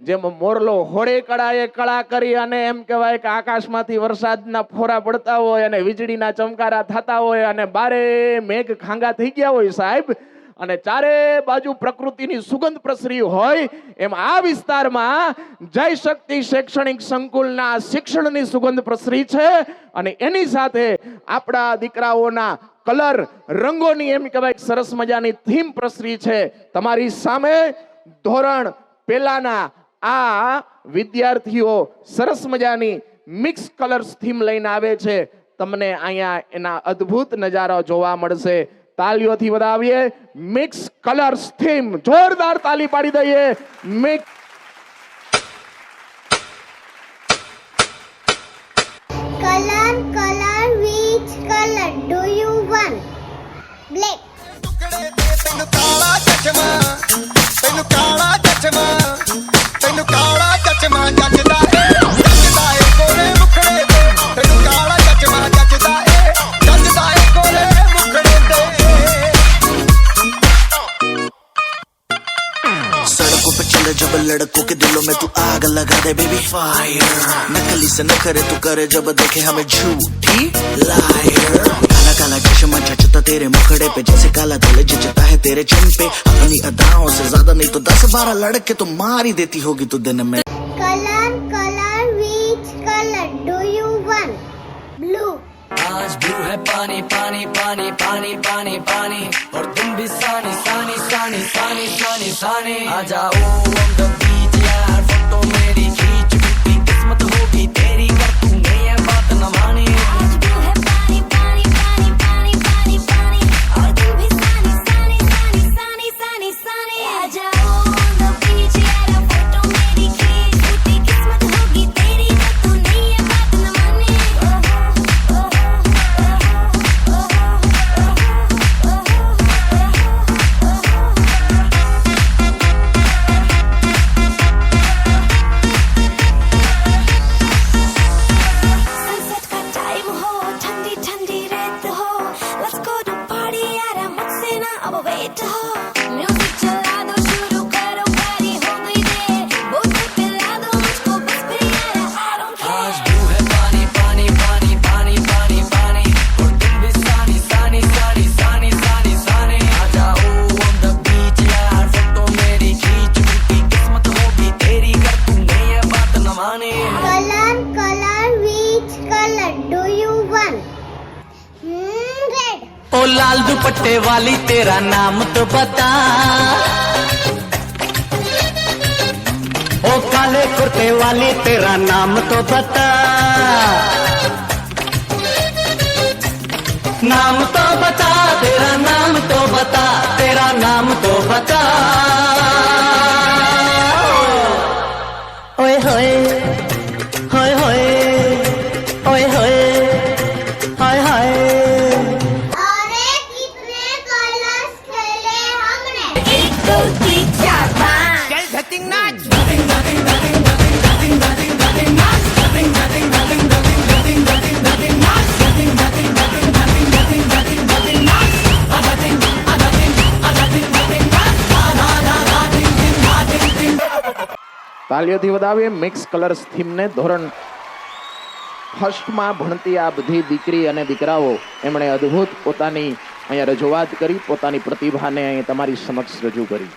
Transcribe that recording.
જેમ મોરલો હોળે કળાએ કળા કરી અને એમ કહેવાય કે આકાશમાંથી વરસાદના ફોરા પડતા હોય અને વીજળીના ચમકારા થતા હોય અને બારે મેઘ ખાંગા થઈ ગયા હોય સાહેબ, અને ચારે બાજુ પ્રકૃતિની સુગંધ પ્રસરી હોય, એમ આ વિસ્તારમાં જય શક્તિ શૈક્ષણિક સંકુલના શિક્ષણની સુગંધ પ્રસરી છે. અને એની સાથે આપણા દીકરાઓના કલર રંગોની એમ કહેવાય સરસ મજાની થીમ પ્રસરી છે. તમારી સામે ધોરણ પહેલાના આ વિદ્યાર્થીઓ સરસ મજાની મિક્સ કલર્સ થીમ લઈને આવે છે. તમને અહીંયા એના અદ્ભુત નજારા જોવા મળશે. તાલીઓથી વધાવીએ મિક્સ કલર્સ થીમ. જોરદાર તાલી પાડી દઈએ. Mix color which color do you want? Black. ਤੈਨੂੰ ਕਾਲਾ ਚਸ਼ਮਾ ਤੈਨੂੰ ਕਾਲਾ ਚਸ਼ਮਾ ਤੈਨੂੰ ਕਾਲਾ ਚਸ਼ਮਾ ਜੱਜਦਾ ਏ ਕੋਲੇ ਮੁਖੜੇ ਤੇ ਤੈਨੂੰ ਕਾਲਾ ਚਸ਼ਮਾ ਜੱਜਦਾ ਏ ਕੋਲੇ ਮੁਖੜੇ ਤੇ सड़कों पे चले जब लड़कों के दिलों में तू आग लगा दे बेबी फायर नकली से न करे तू करे जब देखे हमें झूठी लायर काला काला चश्मा जचता तेरे मुखड़े पे जैसे काला दिल जचता है तेरे चिन पे अपनी अदाओं से ज्यादा नहीं तो 10-12 लड़के तो मार ही देती होगी तू दिन में Color which color do you want? Blue. आज ब्लू है पानी पानी पानी पानी पानी पानी और तुम भी सानी सानी सानी सानी सानी सानी आ जाओ on the beach यार फोटो मेरी खींच कितनी किस्मत होगी तेरी कर तूने ये बात न मानी आज blue है पानी पानी पानी पानी पानी पानी और तुम भी सानी सानी सानी सानी सानी सानी आ जाओ on the beach यार फोटो मेरी खींच कितनी किस्मत होगी तेरी कर तूने ये बात न मानी. Sunset का time हो ठंडी ठंडी रात हो let's go to party यार मुझसे ना अब wait हो म्यूजिक चला दो शुरू करो पारी हो गई रे बोतल पिला दो मुझको बस फिर यार I don't care. आज ब्लू है पानी पानी पानी पानी पानी पानी और तुम भी सानी सानी सानी सानी सानी सानी आ जाओ on the beach यार फोटो मेरी खींच कितनी किस्मत होगी तेरी कर तूने ये बात न मानी Color which color do you want? Red. ओ लाल दुपट्टे वाली तेरा नाम तो बता ओ काले कुर्ते वाली तेरा नाम तो बता नाम तो बता तेरा नाम तो बता तेरा नाम तो बता ओए होए होए होए ओए होए हाय हाय अरे कितने कलर्स खेले हमने 1 2 3 4 5 चल धतिंग नाच તાલીઓથી વધાવીએ મિક્સ કલર્સ થીમને. ધોરણ ફર્સ્ટમાં ભણતી આ બધી દીકરી અને દીકરાઓ એમણે અદ્ભુત પોતાની અહીંયા રજૂઆત કરી, પોતાની પ્રતિભાને અહીં તમારી સમક્ષ રજૂ કરી.